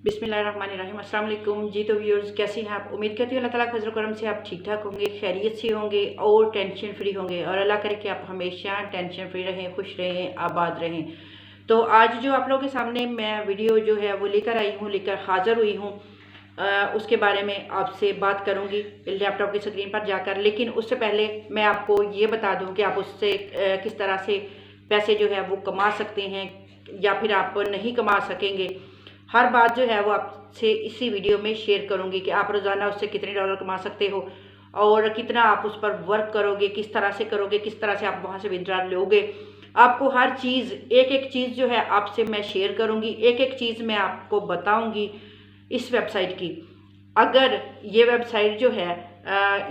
बिस्मिल्लाहिर्रहमानिर्रहीम। अस्सलाम वालेकुम जी। तो व्यूअर्स, कैसी हैं आप? उम्मीद करती हूँ अल्लाह ताला के फजल करम से आप ठीक ठाक होंगे, खैरियत से होंगे और टेंशन फ्री होंगे। और अल्लाह करे कि आप हमेशा टेंशन फ्री रहें, खुश रहें, आबाद रहें। तो आज जो आप लोगों के सामने मैं वीडियो जो है वो लेकर आई हूँ, लेकर हाज़िर हुई हूँ, उसके बारे में आपसे बात करूँगी लैपटॉप की स्क्रीन पर जाकर। लेकिन उससे पहले मैं आपको ये बता दूँ कि आप उससे किस तरह से पैसे जो है वो कमा सकते हैं या फिर आप नहीं कमा सकेंगे। हर बात जो है वो आपसे इसी वीडियो में शेयर करूँगी कि आप रोज़ाना उससे कितने डॉलर कमा सकते हो और कितना आप उस पर वर्क करोगे, किस तरह से करोगे, किस तरह से आप वहाँ से विड्रॉ लोगे। आपको हर चीज़, एक एक चीज़ जो है आपसे मैं शेयर करूँगी, एक एक चीज़ मैं आपको बताऊँगी इस वेबसाइट की। अगर ये वेबसाइट जो है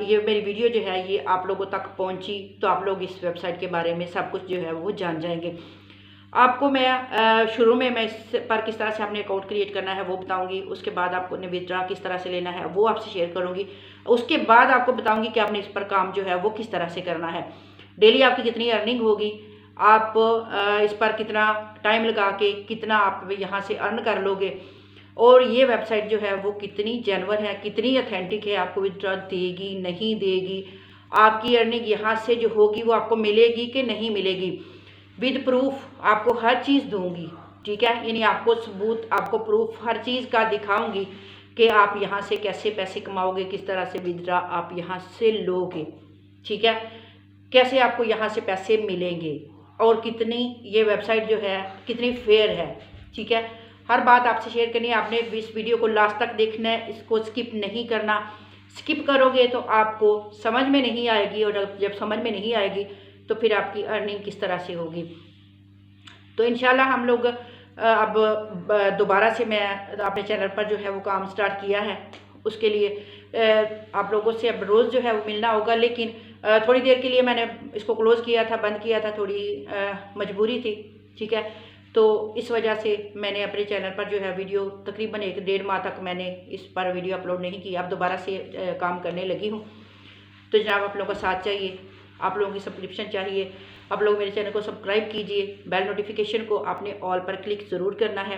ये मेरी वीडियो जो है ये आप लोगों तक पहुँची तो आप लोग इस वेबसाइट के बारे में सब कुछ जो है वो जान जाएंगे। आपको मैं शुरू में मैं इस पर किस तरह से आपने अकाउंट क्रिएट करना है वो बताऊंगी। उसके बाद आपको विड्रॉ किस तरह से लेना है वो आपसे शेयर करूंगी। उसके बाद आपको बताऊंगी कि आपने इस पर काम जो है वो किस तरह से करना है। डेली आपकी कितनी अर्निंग होगी, आप इस पर कितना टाइम लगा के कितना आप यहाँ से अर्न कर लोगे, और ये वेबसाइट जो है वो कितनी जेन्युइन है, कितनी ऑथेंटिक है, आपको विड्रॉ देगी नहीं देगी, आपकी अर्निंग यहाँ से जो होगी वो आपको मिलेगी कि नहीं मिलेगी। विद प्रूफ आपको हर चीज़ दूंगी, ठीक है। यानी आपको सबूत, आपको प्रूफ हर चीज़ का दिखाऊंगी कि आप यहाँ से कैसे पैसे कमाओगे, किस तरह से विड्रॉ आप यहाँ से लोगे, ठीक है। कैसे आपको यहाँ से पैसे मिलेंगे और कितनी ये वेबसाइट जो है कितनी फेयर है, ठीक है। हर बात आपसे शेयर करनी है। आपने इस वीडियो को लास्ट तक देखना है, इसको स्किप नहीं करना। स्किप करोगे तो आपको समझ में नहीं आएगी, और जब समझ में नहीं आएगी तो फिर आपकी अर्निंग किस तरह से होगी। तो इंशाल्लाह हम लोग अब दोबारा से मैं अपने चैनल पर जो है वो काम स्टार्ट किया है। उसके लिए आप लोगों से अब रोज़ जो है वो मिलना होगा। लेकिन थोड़ी देर के लिए मैंने इसको क्लोज़ किया था, बंद किया था, थोड़ी मजबूरी थी, ठीक है। तो इस वजह से मैंने अपने चैनल पर जो है वीडियो तकरीबन 1-1.5 माह तक मैंने इस पर वीडियो अपलोड नहीं की। अब दोबारा से काम करने लगी हूँ। तो जनाब, आप लोगों का साथ चाहिए, आप लोगों की सब्सक्रिप्शन चाहिए। आप लोग मेरे चैनल को सब्सक्राइब कीजिए, बेल नोटिफिकेशन को आपने ऑल पर क्लिक ज़रूर करना है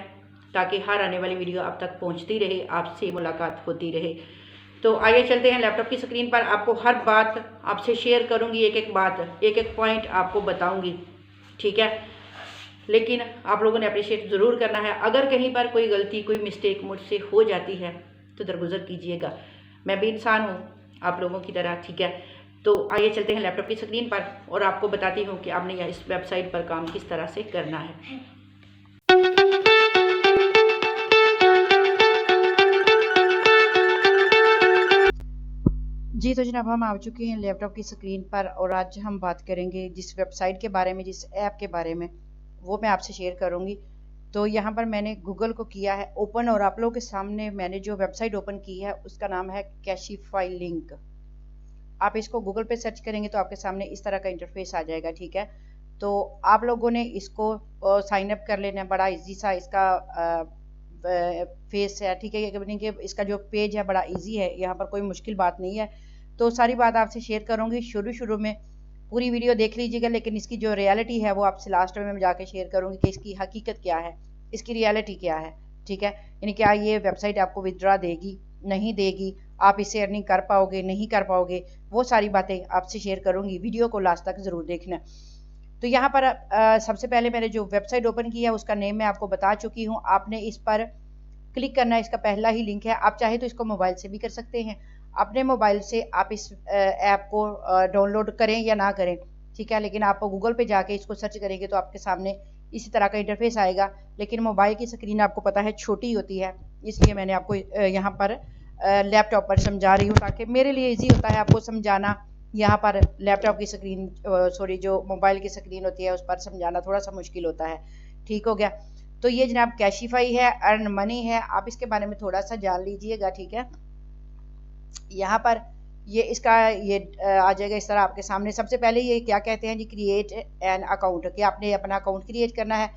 ताकि हर आने वाली वीडियो आप तक पहुंचती रहे, आपसे मुलाकात होती रहे। तो आइए चलते हैं लैपटॉप की स्क्रीन पर। आपको हर बात आपसे शेयर करूंगी, एक एक बात, एक एक पॉइंट आपको बताऊंगी, ठीक है। लेकिन आप लोगों ने अप्रिशिएट ज़रूर करना है। अगर कहीं पर कोई गलती, कोई मिस्टेक मुझसे हो जाती है तो दरगुजर कीजिएगा, मैं भी इंसान हूँ आप लोगों की तरह, ठीक है। तो आइए चलते हैं लैपटॉप की स्क्रीन पर और आपको बताती हूँ कि आपने इस वेबसाइट पर काम किस तरह से करना है। जी तो जनाब, हम आ चुके हैं लैपटॉप की स्क्रीन पर और आज हम बात करेंगे जिस वेबसाइट के बारे में, जिस ऐप के बारे में, वो मैं आपसे शेयर करूँगी। तो यहाँ पर मैंने गूगल को किया है ओपन और आप लोगों के सामने मैंने जो वेबसाइट ओपन की है उसका नाम है कैशिफाई लिंक। आप इसको गूगल पे सर्च करेंगे तो आपके सामने इस तरह का इंटरफेस आ जाएगा, ठीक है। तो आप लोगों ने इसको साइन अप कर लेना है। बड़ा इजी सा इसका फेस है, ठीक है। कि इसका जो पेज है बड़ा इजी है, यहाँ पर कोई मुश्किल बात नहीं है। तो सारी बात आपसे शेयर करूँगी। शुरू में पूरी वीडियो देख लीजिएगा, लेकिन इसकी जो रियलिटी है वो आपसे लास्ट में मैं जाके शेयर करूँगी कि इसकी हकीकत क्या है, इसकी रियलिटी क्या है, ठीक है। यानी क्या ये वेबसाइट आपको विड्रॉ देगी, नहीं देगी, आप इससे अर्निंग कर पाओगे, नहीं कर पाओगे, वो सारी बातें आपसे शेयर करूँगी। वीडियो को लास्ट तक ज़रूर देखना। तो यहाँ पर सबसे पहले मैंने जो वेबसाइट ओपन की है उसका नेम मैं आपको बता चुकी हूँ। आपने इस पर क्लिक करना है, इसका पहला ही लिंक है। आप चाहे तो इसको मोबाइल से भी कर सकते हैं। अपने मोबाइल से आप इस ऐप को डाउनलोड करें या ना करें, ठीक है। लेकिन आप गूगल पे जाके इसको सर्च करेंगे तो आपके सामने इसी तरह का इंटरफेस आएगा। लेकिन मोबाइल की स्क्रीन आपको पता है छोटी होती है, इसलिए मैंने आपको यहाँ पर लैपटॉप पर समझा रही हूँ ताकि मेरे लिए ईजी होता है आपको समझाना। यहाँ पर लैपटॉप की स्क्रीन, सॉरी, जो मोबाइल की स्क्रीन होती है उस पर समझाना थोड़ा सा मुश्किल होता है, ठीक हो गया। तो ये जनाब कैशिफाई है, अर्न मनी है, आप इसके बारे में थोड़ा सा जान लीजिएगा, ठीक है। यहाँ पर ये इसका ये आ जाएगा इस तरह आपके सामने। सबसे पहले ये क्या कहते हैं जी, क्रिएट एन अकाउंट, कि आपने अपना अकाउंट क्रिएट करना है।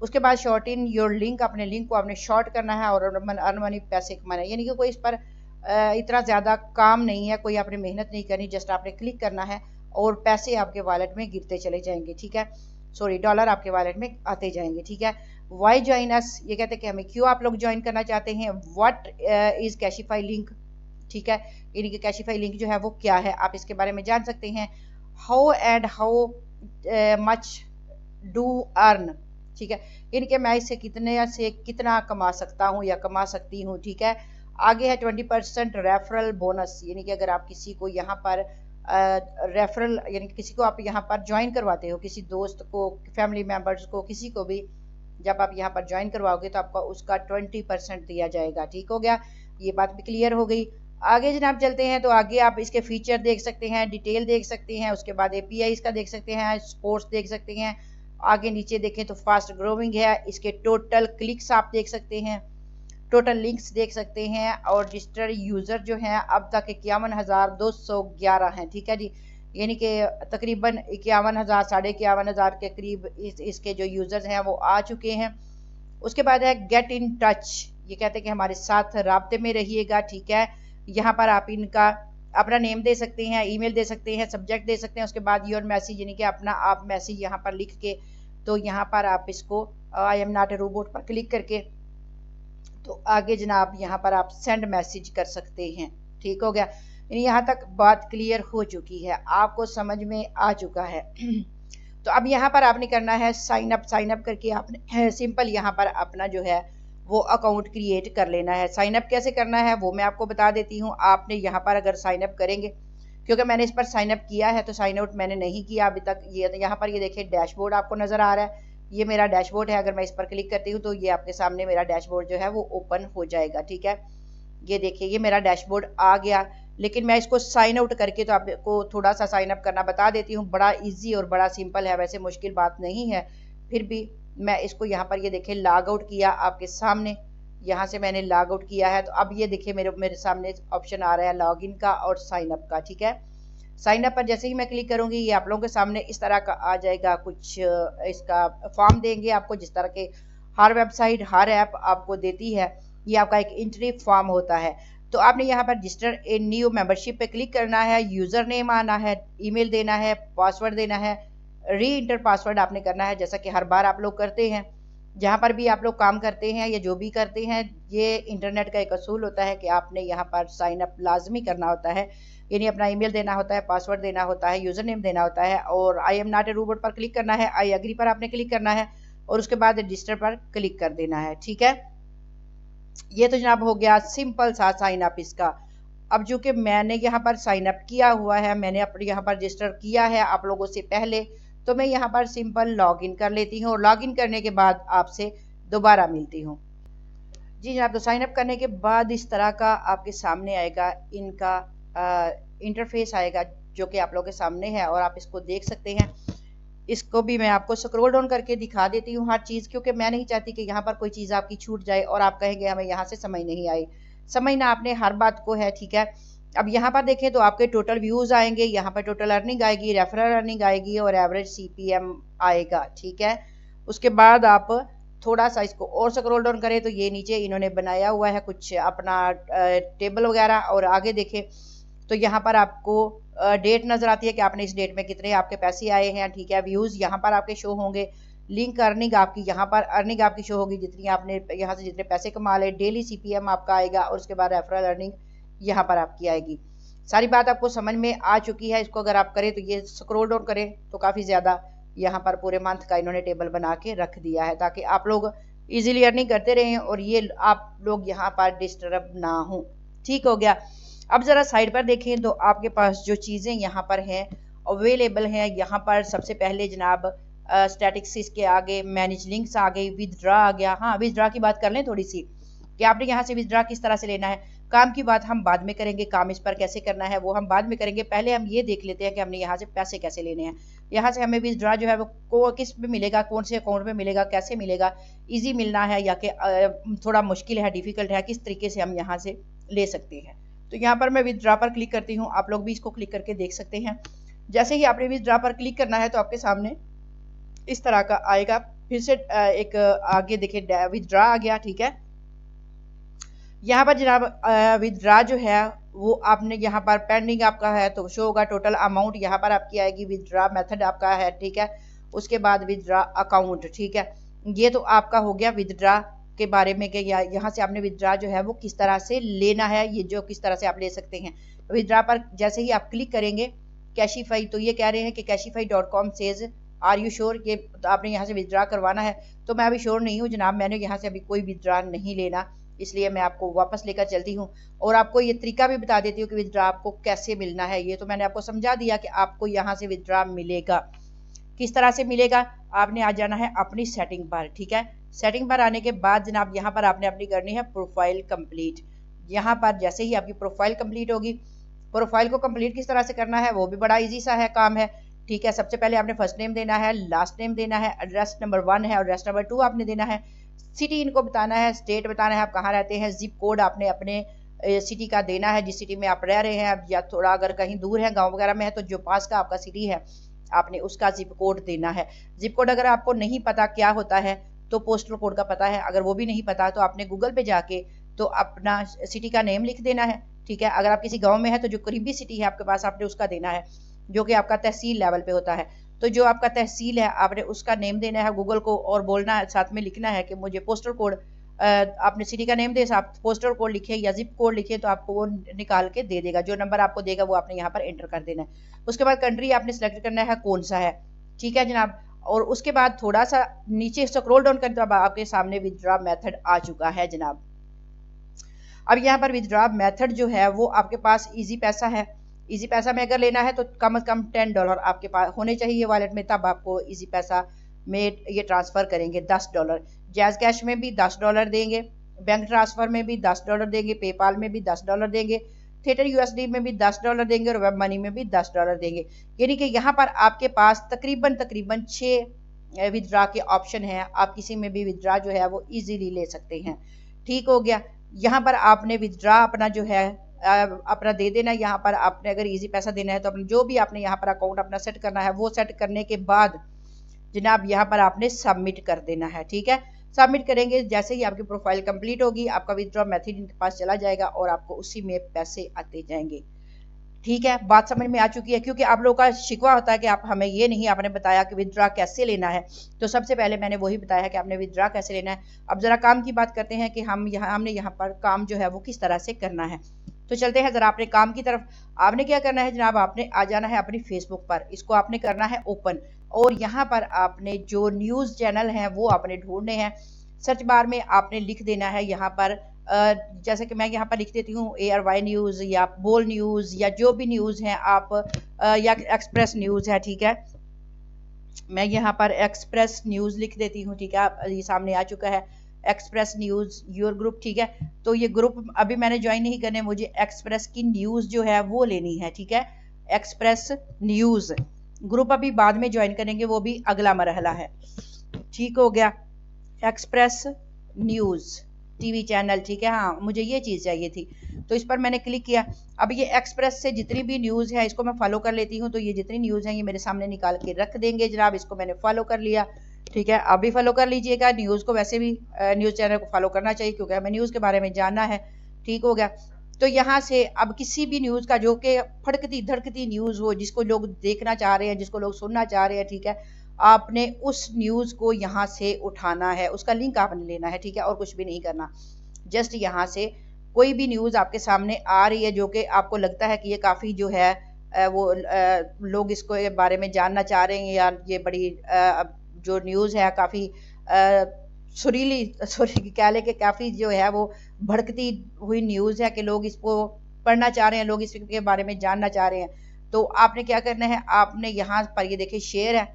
उसके बाद शॉर्ट इन योर लिंक, अपने लिंक को आपने शॉर्ट करना है और अर्न मनी, पैसे कमाना है। यानी कि कोई इस पर इतना ज़्यादा काम नहीं है, कोई आपने मेहनत नहीं करनी, जस्ट आपने क्लिक करना है और पैसे आपके वॉलेट में गिरते चले जाएंगे, ठीक है। सॉरी, डॉलर आपके वॉलेट में आते जाएंगे, ठीक है। वाई ज्वाइन अस, ये कहते हैं कि हमें क्यों आप लोग ज्वाइन करना चाहते हैं। व्हाट इज कैशिफाई लिंक, ठीक है, यानी कि कैशिफाई लिंक जो है वो क्या है, आप इसके बारे में जान सकते हैं। How and how much do earn, ठीक है, यानी कि मैं इससे कितने से कितना कमा सकता हूँ या कमा सकती हूँ, ठीक है। आगे है 20% रेफरल बोनस, यानी कि अगर आप किसी को यहाँ पर रेफरल यानी कि किसी को आप यहाँ पर ज्वाइन करवाते हो, किसी दोस्त को, फैमिली मेम्बर्स को, किसी को भी जब आप यहाँ पर ज्वाइन करवाओगे तो आपका उसका 20% दिया जाएगा, ठीक हो गया, ये बात भी क्लियर हो गई। आगे जनाब चलते हैं तो आगे आप इसके फीचर देख सकते हैं, डिटेल देख सकते हैं, उसके बाद एपीआई इसका देख सकते हैं, स्पोर्ट्स देख सकते हैं। आगे नीचे देखें तो फास्ट ग्रोइंग है, इसके टोटल क्लिक्स आप देख सकते हैं, टोटल लिंक्स देख सकते हैं, और रजिस्टर्ड यूज़र जो हैं अब तक 51,211 हैं, ठीक है जी, यानी कि तकरीबन 51,000 51,500 के करीब इसके जो यूज़र्स हैं वो आ चुके हैं। उसके बाद है गेट इन टच, ये कहते हैं कि हमारे साथ राब्ते में रहिएगा, ठीक है। यहाँ पर आप इनका अपना नेम दे सकते हैं, ईमेल दे सकते हैं, सब्जेक्ट दे सकते हैं, उसके बाद योर मैसेज यानी कि अपना आप मैसेज यहाँ पर लिख के, तो यहाँ पर आप इसको I am not a robot पर क्लिक करके तो आगे जनाब यहाँ पर आप सेंड मैसेज कर सकते हैं, ठीक हो गया। यहाँ तक बात क्लियर हो चुकी है, आपको समझ में आ चुका है। तो अब यहाँ पर आपने करना है साइन अप करके आपने सिंपल यहाँ पर अपना जो है वो अकाउंट क्रिएट कर लेना है। साइन अप कैसे करना है वो मैं आपको बता देती हूँ। आपने यहाँ पर अगर साइन अप करेंगे, क्योंकि मैंने इस पर साइन अप किया है तो साइन आउट मैंने नहीं किया अभी तक। ये यहाँ पर ये देखिए डैशबोर्ड आपको नज़र आ रहा है, ये मेरा डैशबोर्ड है। अगर मैं इस पर क्लिक करती हूँ तो ये आपके सामने मेरा डैशबोर्ड जो है वो ओपन हो जाएगा, ठीक है। ये देखिए ये मेरा डैशबोर्ड आ गया, लेकिन मैं इसको साइन आउट करके तो आपको थोड़ा सा साइन अप करना बता देती हूँ। बड़ा इजी और बड़ा सिंपल है, वैसे मुश्किल बात नहीं है, फिर भी मैं इसको यहाँ पर ये देखिए लॉग आउट किया आपके सामने, यहाँ से मैंने लॉग आउट किया है। तो अब ये देखिए मेरे सामने ऑप्शन आ रहा है लॉगिन का और साइन अप का, ठीक है। साइन अप पर जैसे ही मैं क्लिक करूंगी ये आप लोगों के सामने इस तरह का आ जाएगा, कुछ इसका फॉर्म देंगे आपको, जिस तरह के हर वेबसाइट हर ऐप आपको देती है, ये आपका एक एंट्री फॉर्म होता है। तो आपने यहाँ पर रजिस्टर ए न्यू मेंबरशिप पे क्लिक करना है, यूज़र नेम आना है, ईमेल देना है, पासवर्ड देना है, री इंटर पासवर्ड आपने करना है, जैसा कि हर बार आप लोग करते हैं। जहाँ पर भी आप लोग काम करते हैं या जो भी करते हैं, ये इंटरनेट का एक असूल होता है कि आपने यहाँ पर साइन अप लाजमी करना होता है, यानी अपना ईमेल देना होता है, पासवर्ड देना होता है, यूज़र नेम देना होता है, और I am not a robot पर क्लिक करना है, आई एग्री पर आपने क्लिक करना है, और उसके बाद रजिस्टर पर क्लिक कर देना है, ठीक है। ये तो जनाब हो गया सिंपल सा साइन अप इसका। अब जो कि मैंने यहाँ पर साइन अप किया हुआ है, मैंने अपने यहाँ पर रजिस्टर किया है आप लोगों से पहले, तो मैं यहाँ पर सिंपल लॉगिन कर लेती हूँ, और लॉगिन करने के बाद आपसे दोबारा मिलती हूँ। जी जनाब, तो साइन अप करने के बाद इस तरह का आपके सामने आएगा, इनका इंटरफेस आएगा जो कि आप लोगों के सामने है, और आप इसको देख सकते हैं। इसको भी मैं आपको स्क्रॉल डाउन करके दिखा देती हूँ हर चीज़, क्योंकि मैं नहीं चाहती कि यहाँ पर कोई चीज़ आपकी छूट जाए और आप कहेंगे हमें यहाँ से समझ नहीं आई। समझना आपने हर बात को है, ठीक है। अब यहाँ पर देखें तो आपके टोटल व्यूज़ आएंगे, यहाँ पर टोटल अर्निंग आएगी, रेफरल अर्निंग आएगी, और एवरेज सीपीएम आएगा, ठीक है। उसके बाद आप थोड़ा सा इसको और स्क्रॉल डाउन करें तो ये नीचे इन्होंने बनाया हुआ है कुछ अपना टेबल वगैरह, और आगे देखें तो यहाँ पर आपको डेट नज़र आती है कि आपने इस डेट में कितने आपके पैसे आए हैं, ठीक है। व्यूज़ यहाँ पर आपके शो होंगे, लिंक अर्निंग आपकी यहाँ पर अर्निंग आपकी शो होगी, जितनी आपने यहाँ से जितने पैसे कमा ले, डेली सीपीएम आपका आएगा, और उसके बाद रेफरल अर्निंग यहाँ पर आपकी आएगी। सारी बात आपको समझ में आ चुकी है। इसको अगर आप करें तो ये स्क्रॉल डाउन करें तो काफ़ी ज़्यादा यहाँ पर पूरे मंथ का इन्होंने टेबल बना के रख दिया है, ताकि आप लोग ईजिली अर्निंग करते रहें और ये आप लोग यहाँ पर डिस्टर्ब ना हो, ठीक हो गया। अब ज़रा साइड पर देखें तो आपके पास जो चीज़ें यहाँ पर हैं अवेलेबल हैं, यहाँ पर सबसे पहले जनाब स्टैटिक्स के आगे मैनेज लिंक्स आ गई, विदड्रा आ गया। हाँ, विदड्रा की बात कर लें थोड़ी सी कि आपने यहाँ से विदड्रा किस तरह से लेना है। काम की बात हम बाद में करेंगे, काम इस पर कैसे करना है वो हम बाद में करेंगे। पहले हम ये देख लेते हैं कि हमने यहाँ से पैसे कैसे लेने हैं। यहाँ से हमें विदड्रा जो है वो किस पे मिलेगा, कौन से अकाउंट में मिलेगा, कैसे मिलेगा, ईजी मिलना है या कि थोड़ा मुश्किल है, डिफ़िकल्ट है, किस तरीके से हम यहाँ से ले सकते हैं। तो यहाँ पर मैं विदड्रा पर क्लिक करती हूँ, आप लोग भी इसको क्लिक करके देख सकते हैं। जैसे ही आपने विदड्रा पर क्लिक करना है तो आपके सामने इस तरह का आएगा। फिर से एक आगे देखिए विदड्रा आ गया, ठीक है। यहाँ पर जनाब विदड्रा जो है वो आपने यहाँ पर पेंडिंग आपका है तो शो होगा, टोटल अमाउंट यहाँ पर आपकी आएगी, विदड्रा मेथड आपका है, ठीक है। उसके बाद विदड्रा अकाउंट, ठीक है। ये तो आपका हो गया विदड्रा के बारे में कि यहाँ से आपने विदड्रा जो है वो किस तरह से लेना है, ये जो किस तरह से आप ले सकते हैं। विदड्रा पर जैसे ही आप क्लिक करेंगे कैशिफाई, तो ये कह रहे हैं कि कैशिफाई.com सेज आर यू श्योर, ये तो आपने यहाँ से विदड्रा करवाना है। तो मैं अभी श्योर नहीं हूँ जनाब, मैंने यहाँ से अभी कोई विदड्रा नहीं लेना, इसलिए मैं आपको वापस लेकर चलती हूँ और आपको ये तरीका भी बता देती हूँ कि विदड्रा आपको कैसे मिलना है। ये तो मैंने आपको समझा दिया कि आपको यहाँ से विदड्रा मिलेगा, किस तरह से मिलेगा। आपने आ जाना है अपनी सेटिंग पर, ठीक है। सेटिंग पर आने के बाद जनाब यहाँ पर आपने अपनी करनी है प्रोफाइल कंप्लीट। यहाँ पर जैसे ही आपकी प्रोफाइल कंप्लीट होगी, प्रोफाइल को कंप्लीट किस तरह से करना है वो भी बड़ा इजी सा है काम है, ठीक है। सबसे पहले आपने फर्स्ट नेम देना है, लास्ट नेम देना है, एड्रेस नंबर 1 है और एड्रेस नंबर 2 आपने देना है, सिटी इनको बताना है, स्टेट बताना है आप कहाँ रहते हैं, जिप कोड आपने अपने सिटी का देना है जिस सिटी में आप रह रहे हैं। अब या थोड़ा अगर कहीं दूर है गांव वगैरह में है तो जो पास का आपका सिटी है आपने उसका जिप कोड देना है। जिप कोड अगर आपको नहीं पता क्या होता है तो पोस्टल कोड का पता है, अगर वो भी नहीं पता तो आपने गूगल पे जाके तो अपना सिटी का नेम लिख देना है, ठीक है। अगर आप किसी गांव में है तो जो करीबी सिटी है आपके पास आपने उसका देना है, जो कि आपका तहसील लेवल पे होता है। तो जो आपका तहसील है आपने उसका नेम देना है गूगल को और बोलना है, साथ में लिखना है कि मुझे पोस्टल कोड, आपने सिटी का नेम दे, आप पोस्टल कोड लिखे या जिप कोड लिखे तो आपको वो निकाल के दे देगा। जो नंबर आपको देगा वो आपने यहाँ पर एंटर कर देना है। उसके बाद कंट्री आपने सेलेक्ट करना है कौन सा है, ठीक है जनाब। और उसके बाद थोड़ा सा नीचे स्क्रॉल डाउन करें तो अब आपके सामने विथड्रॉ मेथड आ चुका है जनाब। अब यहाँ पर विथड्रॉ मेथड जो है वो आपके पास इजी पैसा है। इजी पैसा में अगर लेना है तो कम से कम $10 आपके पास होने चाहिए वॉलेट में, तब आपको इजी पैसा में ये ट्रांसफ़र करेंगे $10। जैज़ कैश में भी $10 देंगे, बैंक ट्रांसफ़र में भी $10 देंगे, पेपाल में भी $10 देंगे, थिएटर यूएसडी में भी $10 देंगे और वेब मनी में भी $10 देंगे। यानी कि यहाँ पर आपके पास तकरीबन 6 विथड्रॉ के ऑप्शन हैं, आप किसी में भी विथड्रॉ जो है वो इजीली ले सकते हैं, ठीक हो गया। यहाँ पर आपने विथड्रॉ अपना जो है अपना दे देना। यहाँ पर आपने अगर इजी पैसा देना है तो अपने जो भी आपने यहाँ पर अकाउंट अपना सेट करना है वो सेट करने के बाद जनाब यहाँ पर आपने सबमिट कर देना है, ठीक है। सबमिट करेंगे जैसे ही आपकी प्रोफाइल कंप्लीट होगी आपका विथड्रॉ मेथड इनके पास चला जाएगा और आपको उसी में पैसे आते जाएंगे, ठीक है। बात समझ में आ चुकी है, क्योंकि आप लोगों का शिकवा होता है कि आप हमें ये नहीं आपने बताया कि विथड्रॉ कैसे लेना है। तो सबसे पहले मैंने वही बताया है कि आपने विथड्रॉ कैसे लेना है। अब जरा काम की बात करते हैं कि हमने यहाँ पर काम जो है वो किस तरह से करना है। तो चलते हैं जरा अपने काम की तरफ। आपने क्या करना है जनाब, आपने आ जाना है अपनी फेसबुक पर, इसको आपने करना है ओपन और यहाँ पर आपने जो न्यूज़ चैनल हैं वो आपने ढूंढने हैं। सर्च बार में आपने लिख देना है यहाँ पर जैसे कि मैं यहाँ पर लिख देती हूँ ARY न्यूज़ या बोल न्यूज़ या जो भी न्यूज़ हैं आप या एक्सप्रेस न्यूज़ है, ठीक है। मैं यहाँ पर एक्सप्रेस न्यूज़ लिख देती हूँ, ठीक है। ये सामने आ चुका है एक्सप्रेस न्यूज़ योर ग्रुप, ठीक है। तो ये ग्रुप अभी मैंने ज्वाइन नहीं करने, मुझे एक्सप्रेस की न्यूज़ जो है वो लेनी है, ठीक है। एक्सप्रेस न्यूज़ ग्रुप अभी बाद में ज्वाइन करेंगे, वो भी अगला मरहला है, ठीक हो गया। एक्सप्रेस न्यूज़ टीवी चैनल, ठीक है। हाँ मुझे ये चीज़ चाहिए थी तो इस पर मैंने क्लिक किया। अब ये एक्सप्रेस से जितनी भी न्यूज़ है इसको मैं फॉलो कर लेती हूँ, तो ये जितनी न्यूज़ हैं ये मेरे सामने निकाल के रख देंगे जनाब। इसको मैंने फॉलो कर लिया, ठीक है। आप भी फॉलो कर लीजिएगा। न्यूज़ को वैसे भी न्यूज़ चैनल को फॉलो करना चाहिए क्योंकि हमें न्यूज़ के बारे में जानना है, ठीक हो गया। तो यहाँ से अब किसी भी न्यूज़ का जो कि फड़कती धड़कती न्यूज़ हो, जिसको लोग देखना चाह रहे हैं, जिसको लोग सुनना चाह रहे हैं, ठीक है, आपने उस न्यूज़ को यहाँ से उठाना है, उसका लिंक आपने लेना है, ठीक है, और कुछ भी नहीं करना। जस्ट यहाँ से कोई भी न्यूज़ आपके सामने आ रही है जो कि आपको लगता है कि ये काफ़ी जो है वो लोग इसको के बारे में जानना चाह रहे हैं या ये बड़ी जो न्यूज़ है काफ़ी सुरीली कह लें कि काफ़ी जो है वो भड़कती हुई न्यूज़ है कि लोग इसको पढ़ना चाह रहे हैं, लोग इसके बारे में जानना चाह रहे हैं। तो आपने क्या करना है, आपने यहाँ पर ये देखिए शेयर है,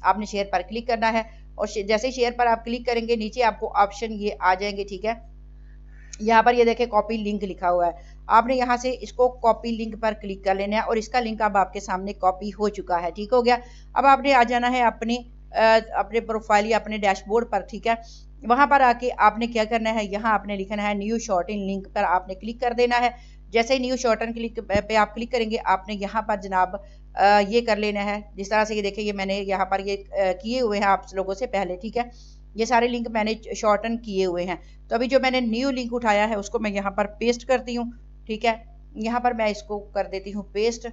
आपने शेयर पर क्लिक करना है और जैसे ही शेयर पर आप क्लिक करेंगे नीचे आपको ऑप्शन ये आ जाएंगे, ठीक है। यहाँ पर ये देखें कॉपी लिंक लिखा हुआ है, आपने यहाँ से इसको कॉपी लिंक पर क्लिक कर लेना है और इसका लिंक अब आपके सामने कॉपी हो चुका है, ठीक हो गया। अब आपने आ जाना है अपने प्रोफाइल या अपने डैशबोर्ड पर, ठीक है। वहाँ पर आके आपने क्या करना है, यहाँ आपने लिखना है न्यू शॉर्टन लिंक पर आपने क्लिक कर देना है। जैसे ही न्यू शॉर्टन क्लिक पे आप क्लिक करेंगे आपने यहाँ पर जनाब ये कर लेना है। जिस तरह से ये देखिए ये मैंने यहाँ पर ये किए हुए हैं आप लोगों से पहले, ठीक है। ये सारे लिंक मैंने शॉर्टन किए हुए हैं। तो अभी जो मैंने न्यू लिंक उठाया है उसको मैं यहाँ पर पेस्ट करती हूँ, ठीक है। यहाँ पर मैं इसको कर देती हूँ पेस्ट,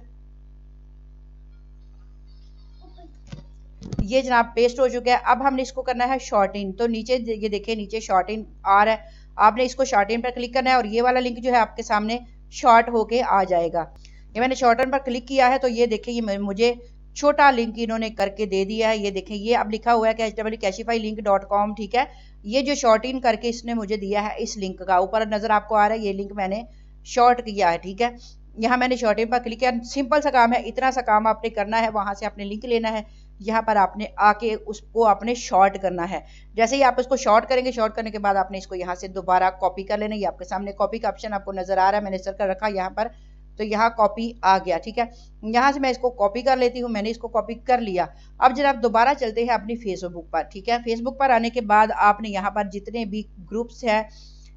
ये जनाब पेस्ट हो चुका है। अब हमने इसको करना है शॉर्ट इन। तो नीचे ये देखिए नीचे शॉर्ट इन आ रहा है, आपने इसको शॉर्ट इन पर क्लिक करना है और ये वाला लिंक जो है आपके सामने शॉर्ट होके आ जाएगा। ये मैंने शॉर्ट इन पर क्लिक किया है तो ये देखिए ये मुझे छोटा लिंक इन्होंने करके दे दिया है। ये देखें ये अब लिखा हुआ है http://cashifylink.com। ठीक है, ये जो शॉर्ट इन करके इसने मुझे दिया है इस लिंक का ऊपर नजर आपको आ रहा है, ये लिंक मैंने शॉर्ट किया है। ठीक है, यहाँ मैंने शॉर्ट इन पर क्लिक किया। सिंपल सा काम है, इतना सा काम आपने करना है, वहां से आपने लिंक लेना है, यहाँ पर आपने आके उसको आपने शॉर्ट करना है। जैसे ही आप इसको शॉर्ट करेंगे, शॉर्ट करने के बाद आपने इसको यहाँ से दोबारा कॉपी कर लेना। ये आपके सामने कॉपी का ऑप्शन आपको नजर आ रहा है, मैंने सर कर रखा यहाँ पर, तो यहाँ कॉपी आ गया। ठीक है, यहाँ से मैं इसको कॉपी कर लेती हूँ, मैंने इसको कॉपी कर लिया। अब जरा आप दोबारा चलते हैं अपनी फेसबुक पर। ठीक है, फेसबुक पर आने के बाद आपने यहाँ पर जितने भी ग्रुप्स हैं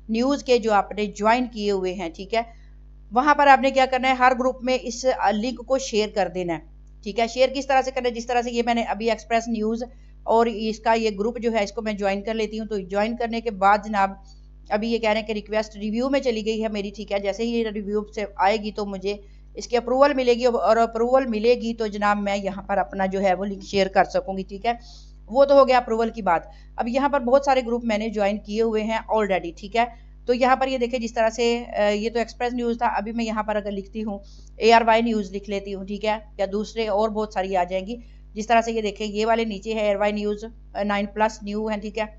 न्यूज़ के जो आपने ज्वाइन किए हुए हैं, ठीक है, वहां पर आपने क्या करना है, हर ग्रुप में इस लिंक को शेयर कर देना है। ठीक है, शेयर किस तरह से करना है, जिस तरह से ये मैंने अभी एक्सप्रेस न्यूज़ और इसका ये ग्रुप जो है इसको मैं ज्वाइन कर लेती हूँ। तो ज्वाइन करने के बाद जनाब अभी ये कह रहे हैं कि रिक्वेस्ट रिव्यू में चली गई है मेरी। ठीक है, जैसे ही ये रिव्यू से आएगी तो मुझे इसकी अप्रूवल मिलेगी और अप्रूवल मिलेगी तो जनाब मैं यहाँ पर अपना जो है वो लिंक शेयर कर सकूंगी। ठीक है, वो तो हो गया अप्रूवल की बात। अब यहाँ पर बहुत सारे ग्रुप मैंने ज्वाइन किए हुए हैं ऑलरेडी। ठीक है, तो यहाँ पर ये देखिए जिस तरह से ये तो एक्सप्रेस न्यूज़ था, अभी मैं यहाँ पर अगर लिखती हूँ ARY न्यूज़ लिख लेती हूँ। ठीक है, या दूसरे और बहुत सारी आ जाएंगी। जिस तरह से ये देखें ये वाले नीचे है ARY न्यूज़ 9+ न्यू है। ठीक है,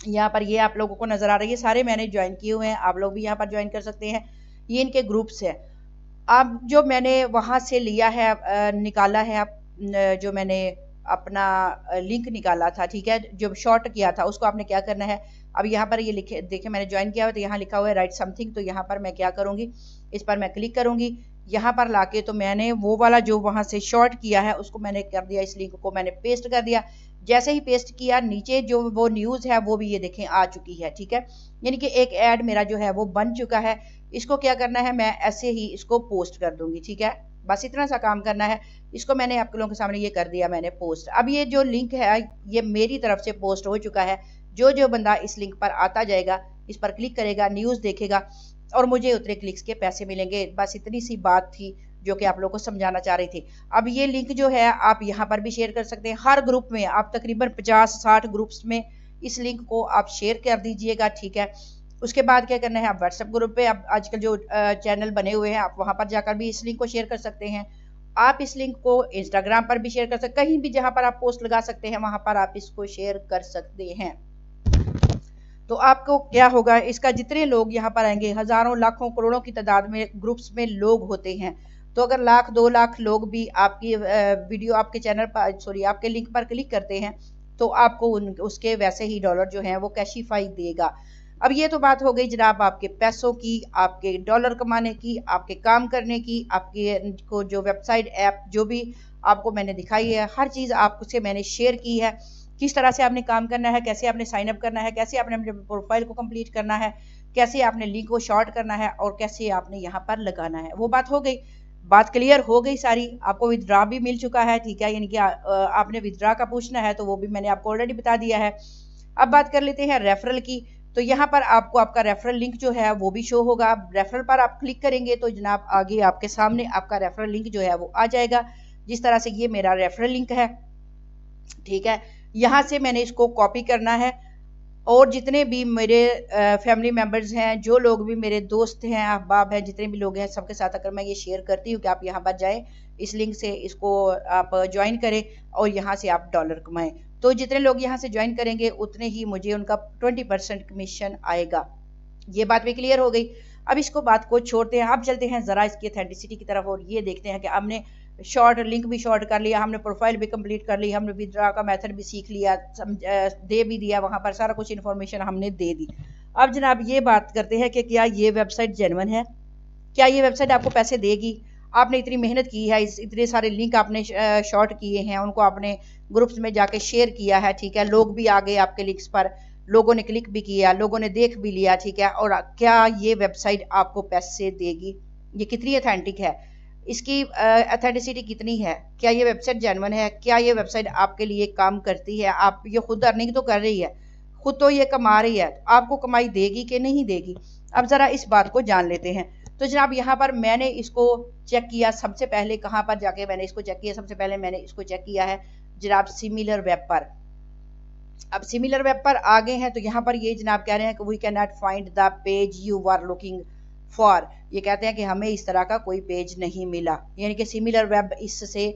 यहाँ पर ये आप लोगों को नजर आ रही है, सारे मैंने ज्वाइन किए हुए हैं, आप लोग भी यहाँ पर ज्वाइन कर सकते हैं। ये इनके ग्रुप्स है। अब जो मैंने वहां से लिया है निकाला है जो मैंने अपना लिंक निकाला था, ठीक है, जो शॉर्ट किया था, उसको आपने क्या करना है, अब यहाँ पर ये लिखे देखिए मैंने ज्वाइन किया हुआ तो यहाँ लिखा हुआ है राइट समथिंग। तो यहाँ पर मैं क्या करूँगी, इस पर मैं क्लिक करूँगी। यहाँ पर लाके तो मैंने वो वाला जो वहां से शॉर्ट किया है उसको मैंने कर दिया, इस लिंक को मैंने पेस्ट कर दिया। जैसे ही पेस्ट किया नीचे जो वो न्यूज़ है वो भी ये देखें आ चुकी है। ठीक है, यानी कि एक ऐड मेरा जो है वो बन चुका है। इसको क्या करना है, मैं ऐसे ही इसको पोस्ट कर दूंगी। ठीक है, बस इतना सा काम करना है। इसको मैंने आप लोगों के सामने ये कर दिया मैंने पोस्ट। अब ये जो लिंक है ये मेरी तरफ से पोस्ट हो चुका है। जो जो बंदा इस लिंक पर आता जाएगा, इस पर क्लिक करेगा, न्यूज़ देखेगा और मुझे उतने क्लिक्स के पैसे मिलेंगे। बस इतनी सी बात थी जो कि आप लोगों को समझाना चाह रही थी। अब ये लिंक जो है आप यहाँ पर भी शेयर कर सकते हैं, हर ग्रुप में आप तकरीबन 50-60 ग्रुप्स में इस लिंक को आप शेयर कर दीजिएगा। ठीक है, उसके बाद क्या करना है, आप व्हाट्सएप ग्रुप पे आप आजकल जो चैनल बने हुए हैं आप वहां पर जाकर भी इस लिंक को शेयर कर सकते हैं। आप इस लिंक को इंस्टाग्राम पर भी शेयर कर सकते हैं, कहीं भी जहां पर आप पोस्ट लगा सकते हैं वहां पर आप इसको शेयर कर सकते हैं। तो आपको क्या होगा, इसका जितने लोग यहाँ पर आएंगे, हजारों लाखों करोड़ों की तादाद में ग्रुप्स में लोग होते हैं, तो अगर 1,00,000-2,00,000 लोग भी आपकी वीडियो आपके चैनल पर सॉरी आपके लिंक पर क्लिक करते हैं तो आपको उसके वैसे ही डॉलर जो है वो कैशिफाई देगा। अब ये तो बात हो गई जनाब आपके पैसों की, आपके डॉलर कमाने की, आपके काम करने की, आपके को जो वेबसाइट ऐप जो भी आपको मैंने दिखाई है, हर चीज़ आपसे मैंने शेयर की है। किस तरह से आपने काम करना है, कैसे आपने साइन अप करना है, कैसे आपने अपने प्रोफाइल को कंप्लीट करना है, कैसे आपने लिंक को शॉर्ट करना है और कैसे आपने यहाँ पर लगाना है, वो बात हो गई। बात क्लियर हो गई सारी। आपको विथड्रा भी मिल चुका है। ठीक है, यानी कि आपने विथड्रा का पूछना है तो वो भी मैंने आपको ऑलरेडी बता दिया है। अब बात कर लेते हैं रेफरल की। तो यहाँ पर आपको आपका रेफरल लिंक जो है वो भी शो होगा। रेफरल पर आप क्लिक करेंगे तो जनाब आगे आपके सामने आपका रेफरल लिंक जो है वो आ जाएगा। जिस तरह से ये मेरा रेफरल लिंक है। ठीक है, यहाँ से मैंने इसको कॉपी करना है और जितने भी मेरे फैमिली मेम्बर्स हैं, जो लोग भी मेरे दोस्त हैं, अहबाब हैं, जितने भी लोग हैं, सबके साथ अगर मैं ये शेयर करती हूँ कि आप यहाँ पर जाएं, इस लिंक से इसको आप ज्वाइन करें और यहाँ से आप डॉलर कमाएं, तो जितने लोग यहाँ से ज्वाइन करेंगे उतने ही मुझे उनका 20% कमीशन आएगा। ये बात भी क्लियर हो गई। अब इसको बात को छोड़ते हैं, अब चलते हैं ज़रा इसकी ऑथेंटिसिटी की तरफ और ये देखते हैं कि हमने शॉर्ट लिंक भी शॉर्ट कर लिया, हमने प्रोफाइल भी कंप्लीट कर ली, हमने विथड्रॉ का मेथड भी सीख लिया, दे भी दिया, वहाँ पर सारा कुछ इन्फॉर्मेशन हमने दे दी। अब जनाब ये बात करते हैं कि क्या ये वेबसाइट जेन्युइन है, क्या ये वेबसाइट आपको पैसे देगी। आपने इतनी मेहनत की है, इतने सारे लिंक आपने शॉर्ट किए हैं, उनको आपने ग्रुप्स में जाके शेयर किया है। ठीक है, लोग भी आ गए आपके लिंक्स पर, लोगों ने क्लिक भी किया, लोगों ने देख भी लिया। ठीक है, और क्या ये वेबसाइट आपको पैसे देगी, ये कितनी ऑथेंटिक है, इसकी ऑथेंटिसिटी कितनी है, क्या ये वेबसाइट जेन्युइन है, क्या ये वेबसाइट आपके लिए काम करती है। आप ये खुद अर्निंग तो कर रही है, खुद तो ये कमा रही है, आपको कमाई देगी कि नहीं देगी। अब ज़रा इस बात को जान लेते हैं। तो जनाब यहाँ पर मैंने इसको चेक किया, सबसे पहले कहाँ पर जाके मैंने इसको चेक किया, सबसे पहले मैंने इसको चेक किया है जनाब सिमिलर वेब पर। अब सिमिलर वेब पर आ गए हैं तो यहाँ पर ये जनाब कह रहे हैं कि we can not find the page you are looking for. ये कहते हैं कि हमें इस तरह का कोई पेज नहीं मिला, यानी कि सिमिलर वेब इससे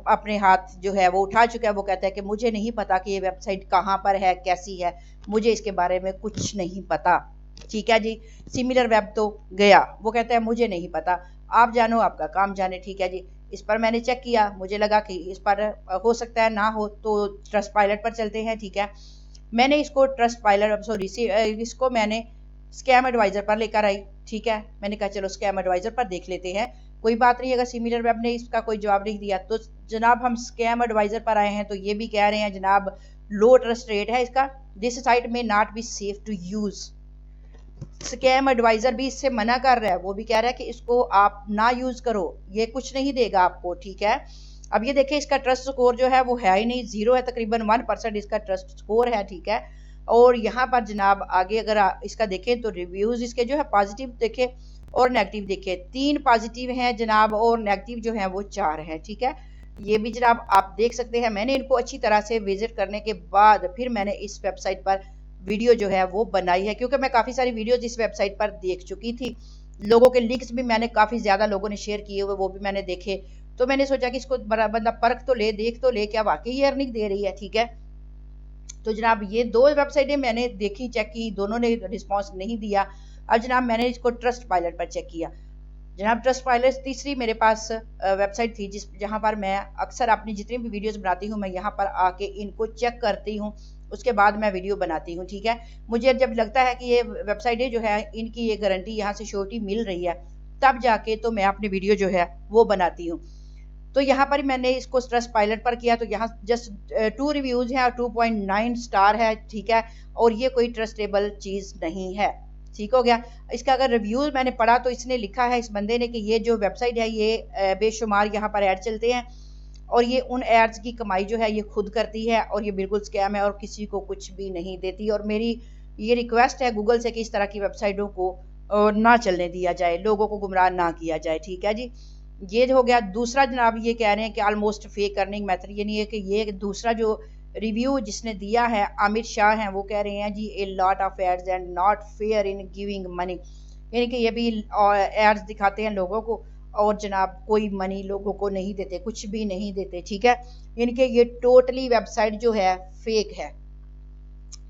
अपने हाथ जो है वो उठा चुका है। वो कहता है कि मुझे नहीं पता कि ये वेबसाइट कहाँ पर है, कैसी है, मुझे इसके बारे में कुछ नहीं पता। ठीक है जी, सिमिलर वेब तो गया, वो कहता है मुझे नहीं पता, आप जानो आपका काम जाने। ठीक है जी, इस पर मैंने चेक किया, मुझे लगा कि इस पर हो सकता है ना हो, तो ट्रस्ट पायलट पर चलते हैं। ठीक है, मैंने इसको ट्रस्ट पायलट सॉरी इसको मैंने स्कैम एडवाइजर पर लेकर आई। ठीक है, मैंने कहा चलो स्कैम एडवाइजर पर देख लेते हैं, कोई बात नहीं, अगर सिमिलर वेब ने इसका कोई जवाब नहीं दिया तो जनाब हम स्कैम एडवाइजर पर आए हैं। तो ये भी कह रहे हैं जनाब लो ट्रस्ट रेट है इसका, this site may not be safe to use. Scam adviser भी इससे मना कर रहा है, वो भी कह रहा है कि इसको आप ना यूज करो, ये कुछ नहीं देगा आपको। ठीक है, अब ये देखिए इसका ट्रस्ट स्कोर जो है वो है ही नहीं, 0 है, तकरीबन 1% इसका ट्रस्ट स्कोर है। ठीक है, और यहाँ पर जनाब आगे अगर इसका देखें तो रिव्यूज इसके जो है पॉजिटिव देखें और नेगेटिव देखें, 3 पॉजिटिव हैं जनाब और नेगेटिव जो है वो 4 हैं। ठीक है, ये भी जनाब आप देख सकते हैं। मैंने इनको अच्छी तरह से विजिट करने के बाद फिर मैंने इस वेबसाइट पर वीडियो जो है वो बनाई है, क्योंकि मैं काफ़ी सारी वीडियोज इस वेबसाइट पर देख चुकी थी, लोगों के लिंक्स भी मैंने काफ़ी ज़्यादा लोगों ने शेयर किए हुए वो भी मैंने देखे, तो मैंने सोचा कि इसको बंदा परख तो ले, देख तो ले, क्या वाकई ये अर्निंग दे रही है। ठीक है, तो जनाब ये 2 वेबसाइटें मैंने देखी, चेक की, दोनों ने रिस्पॉन्स नहीं दिया। अब जनाब मैंने इसको ट्रस्ट पायलट पर चेक किया। जनाब ट्रस्ट पायलट तीसरी मेरे पास वेबसाइट थी जहाँ पर मैं अक्सर अपनी जितनी भी वीडियोस बनाती हूँ मैं यहाँ पर आके इनको चेक करती हूँ, उसके बाद मैं वीडियो बनाती हूँ। ठीक है, मुझे जब लगता है कि ये वेबसाइटें जो है इनकी ये गारंटी यहाँ से श्योरिटी मिल रही है, तब जाके तो मैं अपनी वीडियो जो है वो बनाती हूँ। तो यहाँ पर मैंने इसको ट्रस्ट पायलट पर किया तो यहाँ जस्ट 2 रिव्यूज़ हैं और 2.9 स्टार है। ठीक है, और ये कोई ट्रस्टेबल चीज़ नहीं है। ठीक हो गया, इसका अगर रिव्यूज़ मैंने पढ़ा तो इसने लिखा है इस बंदे ने कि ये जो वेबसाइट है ये बेशुमार यहाँ पर ऐड चलते हैं और ये उन एड्स की कमाई जो है ये खुद करती है और ये बिल्कुल स्कैम है और किसी को कुछ भी नहीं देती। और मेरी ये रिक्वेस्ट है गूगल से कि इस तरह की वेबसाइटों को ना चलने दिया जाए, लोगों को गुमराह ना किया जाए। ठीक है जी, ये हो गया। दूसरा जनाब ये कह रहे हैं कि ऑलमोस्ट फेक अर्निंग मेथड, यानी है कि ये दूसरा जो रिव्यू जिसने दिया है आमिर शाह हैं, वो कह रहे हैं जी a lot of ads and not fair in giving money, यानी कि ये भी एड्स दिखाते हैं लोगों को और जनाब कोई मनी लोगों को नहीं देते, कुछ भी नहीं देते। ठीक है, यानी कि ये टोटली वेबसाइट जो है फेक है,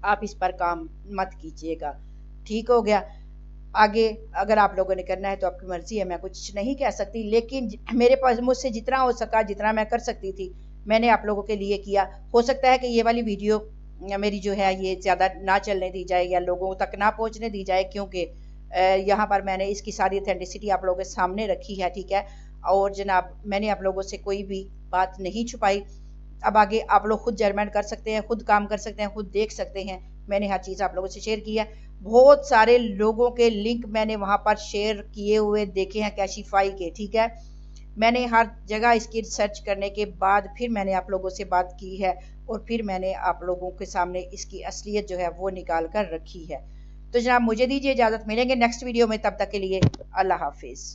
आप इस पर काम मत कीजिएगा। ठीक हो गया, आगे अगर आप लोगों ने करना है तो आपकी मर्जी है, मैं कुछ नहीं कह सकती, लेकिन मेरे पास मुझसे जितना हो सका, जितना मैं कर सकती थी मैंने आप लोगों के लिए किया। हो सकता है कि ये वाली वीडियो मेरी जो है ये ज़्यादा ना चलने दी जाए या लोगों तक ना पहुंचने दी जाए, क्योंकि यहाँ पर मैंने इसकी सारी ऑथेंटिसिटी आप लोगों के सामने रखी है। ठीक है, और जनाब मैंने आप लोगों से कोई भी बात नहीं छुपाई। अब आगे आप लोग खुद जजमेंट कर सकते हैं, खुद काम कर सकते हैं, खुद देख सकते हैं। मैंने हर चीज़ आप लोगों से शेयर की है, बहुत सारे लोगों के लिंक मैंने वहाँ पर शेयर किए हुए देखे हैं कैशिफाई के। ठीक है, मैंने हर जगह इसकी सर्च करने के बाद फिर मैंने आप लोगों से बात की है और फिर मैंने आप लोगों के सामने इसकी असलियत जो है वो निकाल कर रखी है। तो जनाब मुझे दीजिए इजाज़त, मिलेंगे नेक्स्ट वीडियो में, तब तक के लिए अल्लाह हाफिज़।